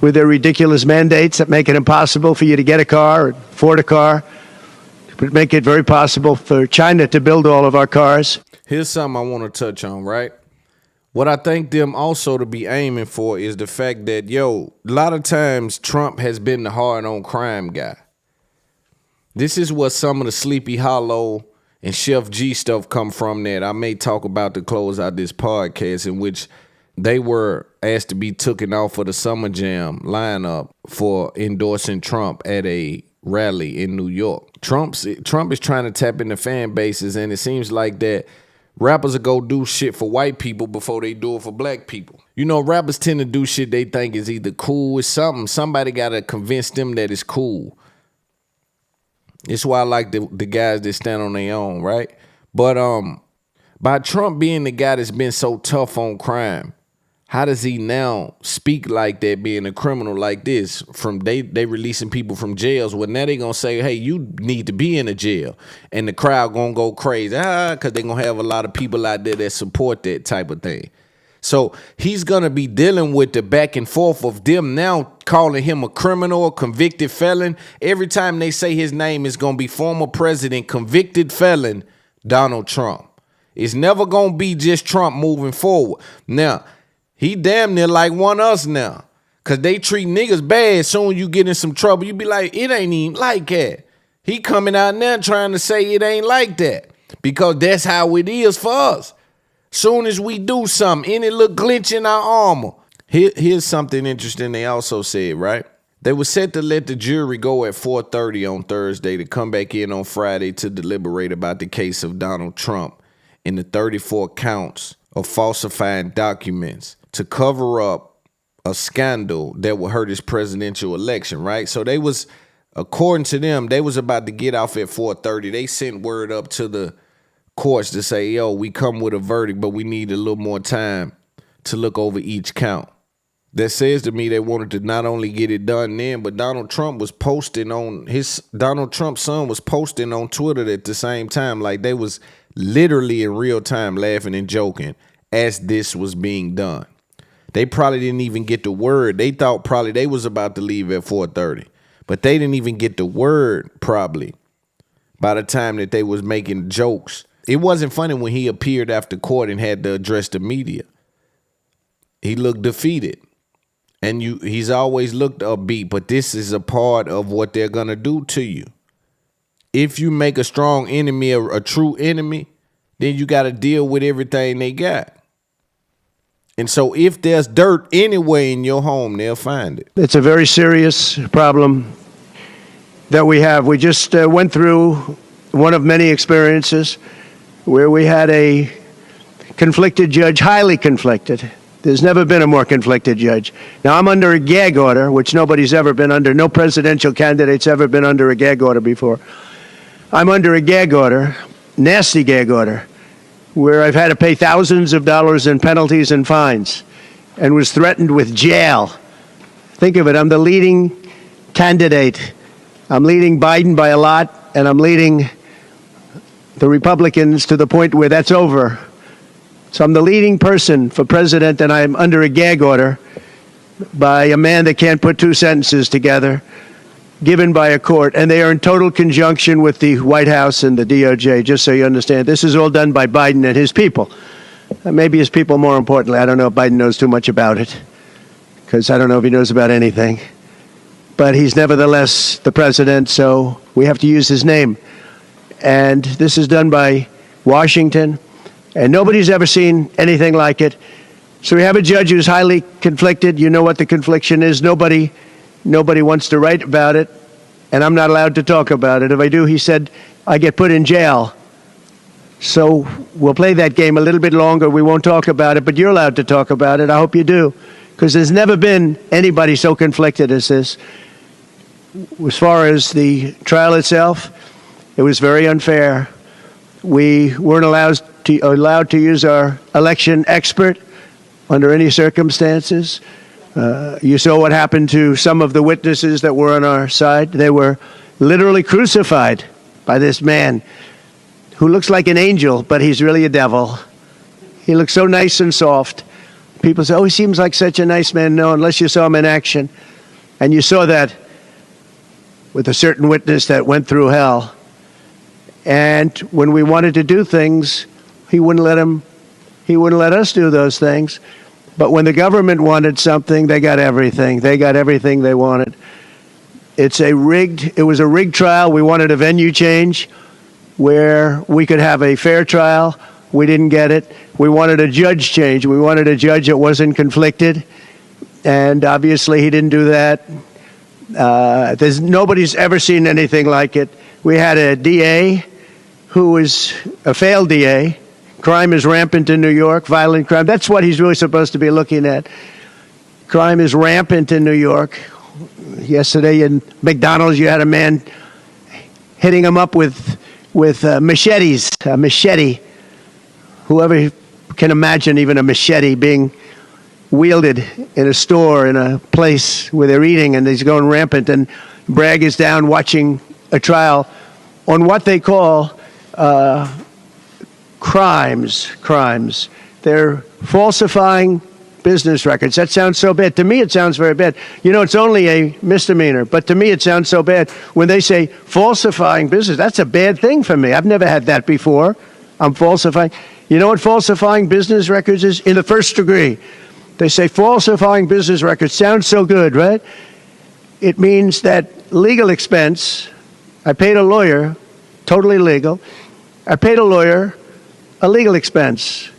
with their ridiculous mandates that make it impossible for you to get a car or afford a car. Would make it very possible for China to build all of our cars. Here's something I want to touch on, right? What I think them also to be aiming for is the fact that, a lot of times Trump has been the hard on crime guy. This is what some of the Sleepy Hollow and Sheff G stuff come from that I may talk about to close out this podcast, in which they were asked to be taken off of the Summer Jam lineup for endorsing Trump at a rally in New York. Trump is trying to tap into fan bases, and it seems like that rappers will go do shit for white people before they do it for black people. Rappers tend to do shit they think is either cool or something. Somebody got to convince them that it's cool. It's why I like the guys that stand on their own, right? But by Trump being the guy that's been so tough on crime, how does he now speak like that, being a criminal like this? From they releasing people from jails. Well, now they gonna say, hey, you need to be in a jail. And the crowd gonna go crazy. Because they gonna have a lot of people out there that support that type of thing. So he's gonna be dealing with the back and forth of them now calling him a criminal, a convicted felon. Every time they say his name, is gonna be former president, convicted felon, Donald Trump. It's never gonna be just Trump moving forward. Now, he damn near like one us now. Because they treat niggas bad. Soon you get in some trouble, you be like, it ain't even like that. He coming out now trying to say it ain't like that. Because that's how it is for us. Soon as we do something, any little glitch in our armor. Here's something interesting they also said, right? They were set to let the jury go at 4:30 on Thursday to come back in on Friday to deliberate about the case of Donald Trump and the 34 counts of falsifying documents to cover up a scandal that would hurt his presidential election, right? So they was, according to them, they was about to get off at 4:30. They sent word up to the courts to say, we come with a verdict, but we need a little more time to look over each count. That says to me they wanted to not only get it done then, but Donald Trump's son was posting on Twitter at the same time. Like they was literally in real time laughing and joking as this was being done. They probably didn't even get the word. They thought probably they was about to leave at 4:30, but they didn't even get the word probably by the time that they was making jokes. It wasn't funny when he appeared after court and had to address the media. He looked defeated. And he's always looked upbeat, but this is a part of what they're going to do to you. If you make a strong enemy a true enemy, then you got to deal with everything they got. And so if there's dirt anywhere in your home, they'll find it. It's a very serious problem that we have. We just went through one of many experiences where we had a conflicted judge, highly conflicted, There's never been a more conflicted judge. Now, I'm under a gag order, which nobody's ever been under. No presidential candidate's ever been under a gag order before. I'm under a gag order, nasty gag order, where I've had to pay thousands of dollars in penalties and fines and was threatened with jail. Think of it. I'm the leading candidate. I'm leading Biden by a lot, and I'm leading the Republicans to the point where that's over. So I'm the leading person for president, and I'm under a gag order by a man that can't put two sentences together, given by a court, and they are in total conjunction with the White House and the DOJ, just so you understand. This is all done by Biden and his people. Maybe his people more importantly. I don't know if Biden knows too much about it, because I don't know if he knows about anything. But he's nevertheless the president, so we have to use his name. And this is done by Washington, and nobody's ever seen anything like it. So we have a judge who's highly conflicted. You know what the confliction is. Nobody wants to write about it, and I'm not allowed to talk about it. If I do, he said, I get put in jail. So we'll play that game a little bit longer. We won't talk about it, but you're allowed to talk about it. I hope you do, because there's never been anybody so conflicted as this. As far as the trial itself, it was very unfair. We weren't allowed to use our election expert under any circumstances. You saw what happened to some of the witnesses that were on our side. They were literally crucified by this man who looks like an angel, but he's really a devil. He looks so nice and soft. People say, oh, he seems like such a nice man. No, unless you saw him in action. And you saw that with a certain witness that went through hell. And when we wanted to do things, he wouldn't let us do those things. But when the government wanted something, they got everything. They got everything they wanted. It was a rigged trial. We wanted a venue change where we could have a fair trial. We didn't get it. We wanted a judge change. We wanted a judge that wasn't conflicted. And obviously he didn't do that. Nobody's ever seen anything like it. We had a DA who was a failed DA. Crime is rampant in New York, violent crime. That's what he's really supposed to be looking at. Crime is rampant in New York. Yesterday in McDonald's, you had a man hitting him up with machetes, a machete. Whoever can imagine even a machete being wielded in a store, in a place where they're eating, and he's going rampant. And Bragg is down watching a trial on what they call crimes. They're falsifying business records. That sounds so bad. To me, it sounds very bad. You know, it's only a misdemeanor, but to me, it sounds so bad. When they say falsifying business, that's a bad thing for me. I've never had that before. I'm falsifying. You know what falsifying business records is? In the first degree. They say falsifying business records. Sounds so good, right? It means that legal expense, I paid a lawyer, totally legal. I paid a lawyer a legal expense.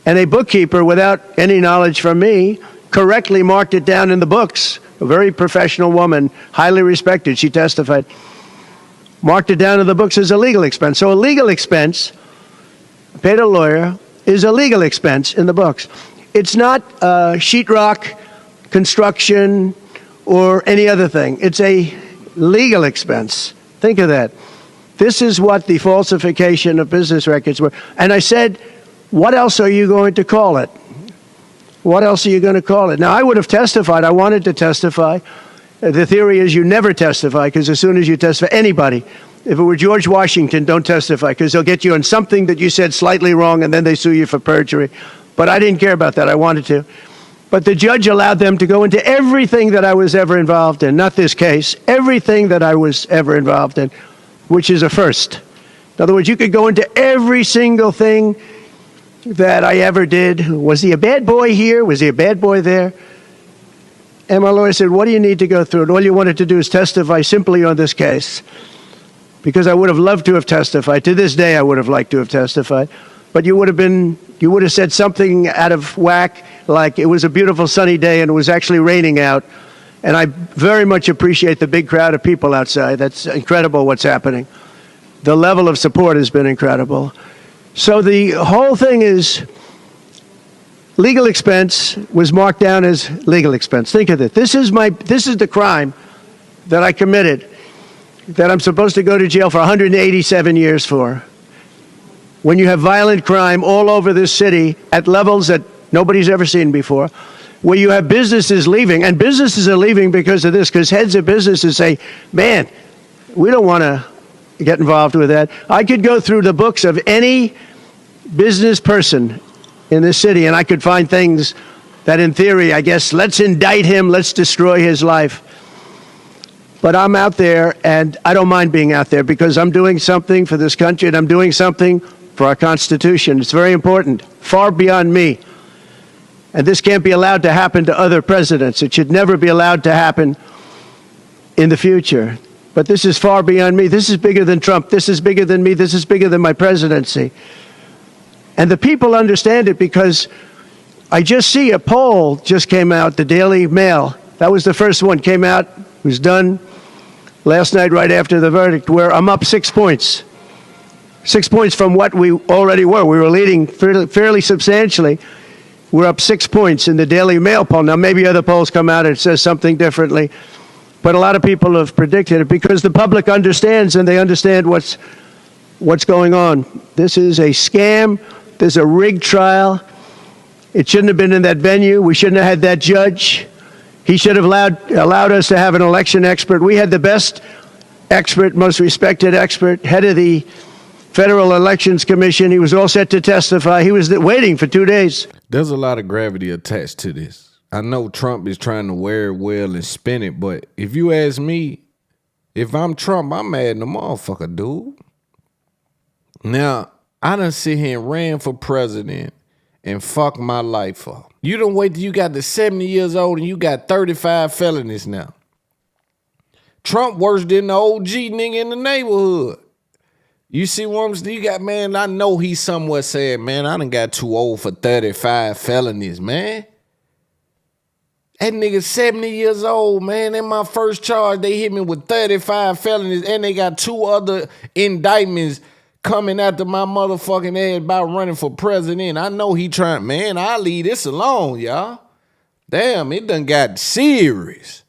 And a bookkeeper, without any knowledge from me, correctly marked it down in the books. A very professional woman, highly respected, she testified. Marked it down in the books as a legal expense. So a legal expense, paid a lawyer, is a legal expense in the books. It's not sheetrock, construction, or any other thing. It's a legal expense. Think of that. This is what the falsification of business records were. And I said, what else are you going to call it? What else are you going to call it? Now, I would have testified. I wanted to testify. The theory is you never testify, because as soon as you testify, anybody, if it were George Washington, don't testify, because they'll get you on something that you said slightly wrong, and then they sue you for perjury. But I didn't care about that. I wanted to. But the judge allowed them to go into everything that I was ever involved in, not this case, everything that I was ever involved in, which is a first. In other words, you could go into every single thing that I ever did. Was he a bad boy here? Was he a bad boy there? And my lawyer said, what do you need to go through? And all you wanted to do is testify simply on this case. Because I would have loved to have testified. To this day, I would have liked to have testified. But you would have said something out of whack, like it was a beautiful sunny day and it was actually raining out. And I very much appreciate the big crowd of people outside. That's incredible what's happening. The level of support has been incredible. So the whole thing is legal expense was marked down as legal expense. Think of it. This is the crime that I committed, that I'm supposed to go to jail for 187 years for. When you have violent crime all over this city at levels that nobody's ever seen before, where you have businesses leaving, and businesses are leaving because of this, because heads of businesses say, man, we don't want to get involved with that. I could go through the books of any business person in this city, and I could find things that in theory, I guess, let's indict him, let's destroy his life. But I'm out there, and I don't mind being out there because I'm doing something for this country, and I'm doing something for our Constitution. It's very important, far beyond me. And this can't be allowed to happen to other presidents. It should never be allowed to happen in the future. But this is far beyond me. This is bigger than Trump. This is bigger than me. This is bigger than my presidency. And the people understand it because I just see a poll just came out, the Daily Mail. That was the first one, came out, was done last night right after the verdict, where I'm up 6 points. 6 points from what we already were. We were leading fairly substantially. We're up 6 points in the Daily Mail poll. Now, maybe other polls come out and it says something differently, but a lot of people have predicted it because the public understands, and they understand what's going on. This is a scam. There's a rigged trial. It shouldn't have been in that venue. We shouldn't have had that judge. He should have allowed us to have an election expert. We had the best expert, most respected expert, head of the Federal Elections Commission. He was all set to testify. He was waiting for 2 days. There's a lot of gravity attached to this. I know Trump is trying to wear it well and spin it, but if you ask me, if I'm Trump, I'm mad in the motherfucker, dude. Now, I done sit here and ran for president and fuck my life up. You don't wait till you got to 70 years old and you got 35 felonies now. Trump worse than the OG nigga in the neighborhood. You see what I'm saying? You got, man, I know he somewhere said, man, I done got too old for 35 felonies, man. That nigga 70 years old, man. In my first charge, they hit me with 35 felonies, and they got 2 other indictments coming after my motherfucking ass about running for president. I know he trying, man, I'll leave this alone, y'all. Damn, it done got serious.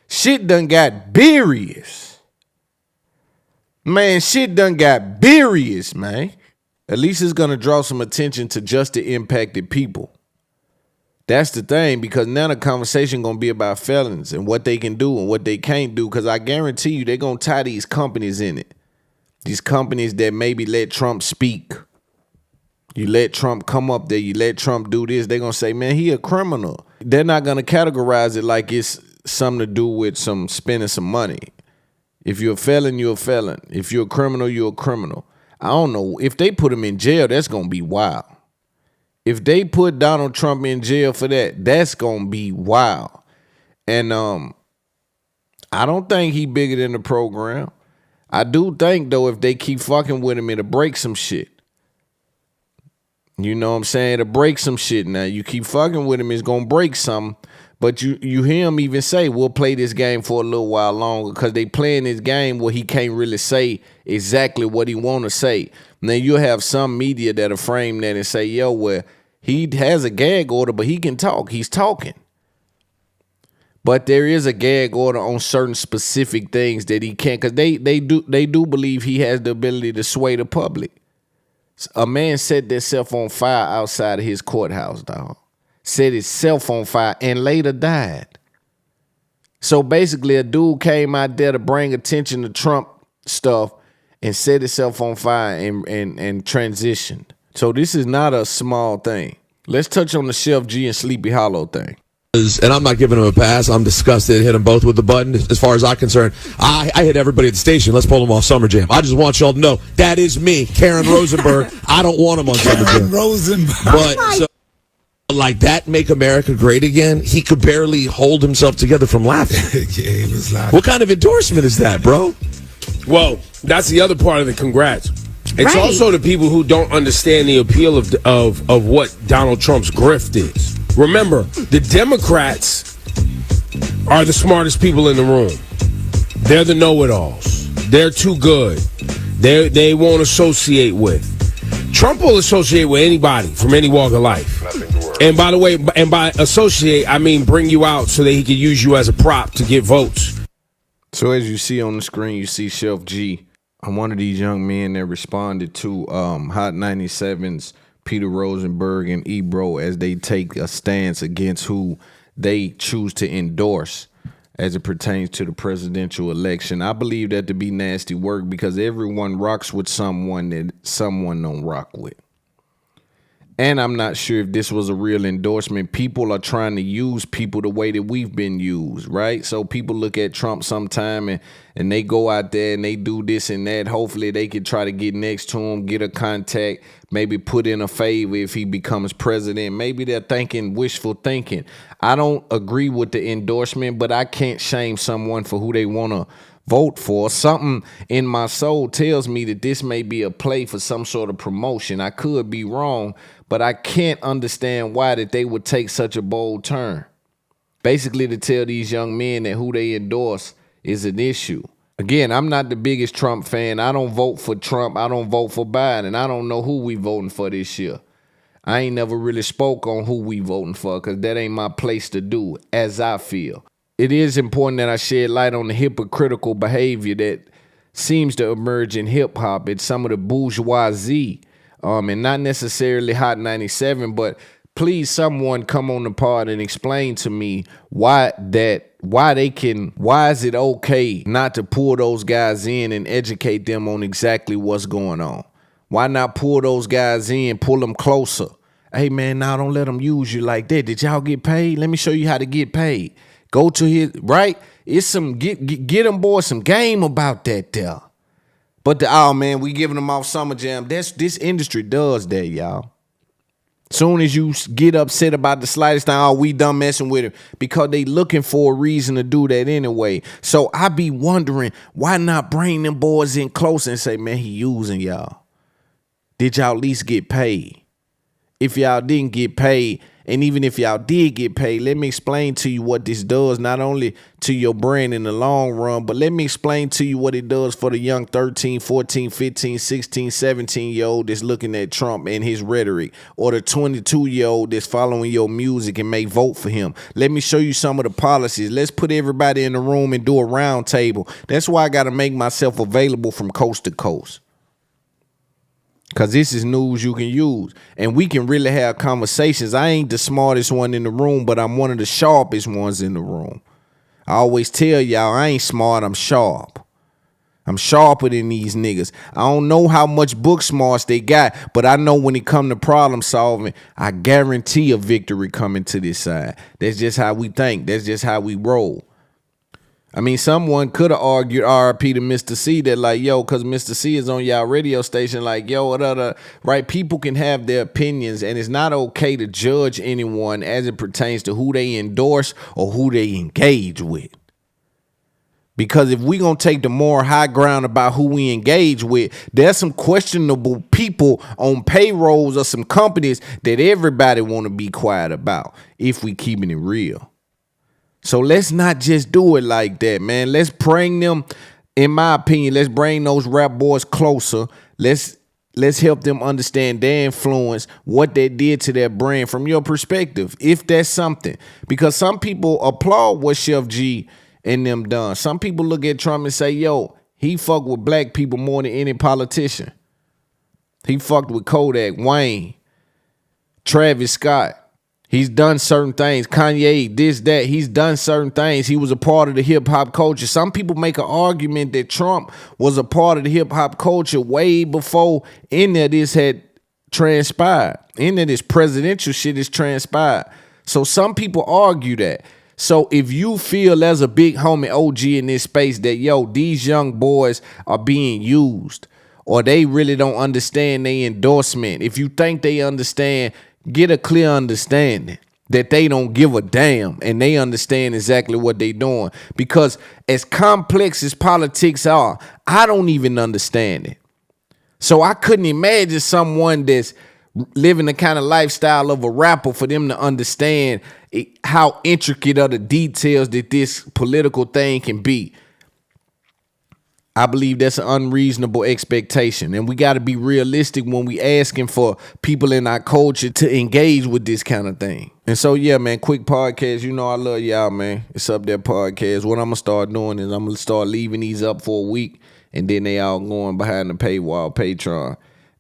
Shit done got serious. Man, shit done got serious, man. At least it's going to draw some attention to just the impacted people. That's the thing, because now the conversation going to be about felons and what they can do and what they can't do, because I guarantee you they're going to tie these companies in it. These companies that maybe let Trump speak. You let Trump come up there, you let Trump do this, they're going to say, man, he a criminal. They're not going to categorize it like it's something to do with some spending some money. If you're a felon, you're a felon. If you're a criminal, you're a criminal. I don't know. If they put him in jail, that's going to be wild. If they put Donald Trump in jail for that, that's going to be wild. And I don't think he bigger than the program. I do think, though, if they keep fucking with him, it'll break some shit. You know what I'm saying? It'll break some shit. Now, you keep fucking with him, it's going to break something. But you hear him even say, we'll play this game for a little while longer, because they playing this game where he can't really say exactly what he want to say. Now, you'll have some media that'll frame that and say, yo, well, he has a gag order, but he can talk. He's talking. But there is a gag order on certain specific things that he can't, because they do believe he has the ability to sway the public. A man set themselves on fire outside of his courthouse, dog. Set himself on fire and later died. So basically a dude came out there to bring attention to Trump stuff and set himself on fire and transitioned. So this is not a small thing. Let's touch on the Sheff G and Sleepy Hollow thing. And I'm not giving him a pass. I'm disgusted. Hit them both with the button. As far as I'm concerned, I hit everybody at the station. Let's pull them off Summer Jam. I just want y'all to know that is me, Karen Rosenberg. I don't want him on Summer Jam. Rosenberg. But so, like that, make America great again. He could barely hold himself together from laughing. Yeah, he was laughing. What kind of endorsement is that, bro? Well, that's the other part of the congrats. It's Right. also the people who don't understand the appeal of what Donald Trump's grift is. Remember, the Democrats are the smartest people in the room. They're the know-it-alls. They're too good. They won't associate with. Trump will associate with anybody from any walk of life. And by the way, and by associate, I mean bring you out so that he can use you as a prop to get votes. So as you see on the screen, you see Sheff G. I'm one of these young men that responded to Hot 97's Peter Rosenberg and Ebro as they take a stance against who they choose to endorse as it pertains to the presidential election. I believe that to be nasty work because everyone rocks with someone that someone don't rock with. And I'm not sure if this was a real endorsement. People are trying to use people the way that we've been used, right? So people look at Trump sometime and they go out there and they do this and that. Hopefully they can try to get next to him, get a contact, maybe put in a favor if he becomes president. Maybe they're thinking wishful thinking. I don't agree with the endorsement, but I can't shame someone for who they want to vote for. Something in my soul tells me that this may be a play for some sort of promotion. I could be wrong, but I can't understand why that they would take such a bold turn. Basically to tell these young men that who they endorse is an issue. Again, I'm not the biggest Trump fan. I don't vote for Trump. I don't vote for Biden. I don't know who we voting for this year. I ain't never really spoke on who we voting for because that ain't my place to do, as I feel. It is important that I shed light on the hypocritical behavior that seems to emerge in hip-hop. It's some of the bourgeoisie, and not necessarily Hot 97, but please someone come on the pod and explain to me why is it okay not to pull those guys in and educate them on exactly what's going on? Why not pull those guys in, pull them closer? Hey man, now don't let them use you like that. Did y'all get paid? Let me show you how to get paid. Go to his, right? It's some, get them boys some game about that there. But oh man, we giving them off Summer Jam. This industry does that, y'all. Soon as you get upset about the slightest thing, oh, we done messing with him, because they looking for a reason to do that anyway. So I be wondering, why not bring them boys in close and say, man, he using y'all. Did y'all at least get paid? If y'all didn't get paid, and even if y'all did get paid, let me explain to you what this does, not only to your brand in the long run, but let me explain to you what it does for the young 13, 14, 15, 16, 17-year-old that's looking at Trump and his rhetoric, or the 22-year-old that's following your music and may vote for him. Let me show you some of the policies. Let's put everybody in the room and do a round table. That's why I got to make myself available from coast to coast. Because this is news you can use. And we can really have conversations. I ain't the smartest one in the room, but I'm one of the sharpest ones in the room. I always tell y'all, I ain't smart, I'm sharp. I'm sharper than these niggas. I don't know how much book smarts they got, but I know when it come to problem solving, I guarantee a victory coming to this side. That's just how we think. That's just how we roll. I mean, someone could have argued RIP to Mr. C that like, yo, because Mr. C is on y'all radio station, like, yo, right? People can have their opinions, and it's not okay to judge anyone as it pertains to who they endorse or who they engage with. Because if we going to take the more high ground about who we engage with, there's some questionable people on payrolls of some companies that everybody want to be quiet about if we keeping it real. So let's not just do it like that, man. Let's bring them, in my opinion, let's bring those rap boys closer. Let's help them understand their influence, what they did to their brand from your perspective, if that's something. Because some people applaud what Sheff G and them done. Some people look at Trump and say, yo, he fucked with black people more than any politician. He fucked with Kodak, Wayne, Travis Scott. He's done certain things. Kanye, this, that. He's done certain things. He was a part of the hip-hop culture. Some people make an argument that Trump was a part of the hip-hop culture way before any of this had transpired. Any of this presidential shit has transpired. So some people argue that. So if you feel as a big homie OG in this space that, yo, these young boys are being used, or they really don't understand their endorsement, if you think they understand, get a clear understanding that they don't give a damn and they understand exactly what they're doing. Because as complex as politics are, I don't even understand it. So I couldn't imagine someone that's living the kind of lifestyle of a rapper for them to understand how intricate are the details that this political thing can be. I believe that's an unreasonable expectation. And we got to be realistic when we asking for people in our culture to engage with this kind of thing. And so, yeah, man, quick podcast. You know I love y'all, man. It's Up There Podcast. What I'm going to start doing is I'm going to start leaving these up for a week, and then they all going behind the paywall, Patreon.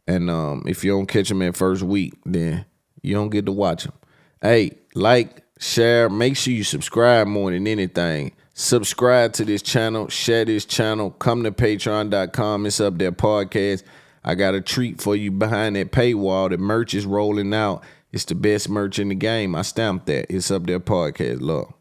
And if you don't catch them in first week, then you don't get to watch them. Hey, like, share, make sure you subscribe more than anything. Subscribe to this channel, share this channel, come to patreon.com. It's Up There Podcast. I got a treat for you behind that paywall. The merch is rolling out. It's the best merch in the game. I stamped that. It's Up There Podcast. Love.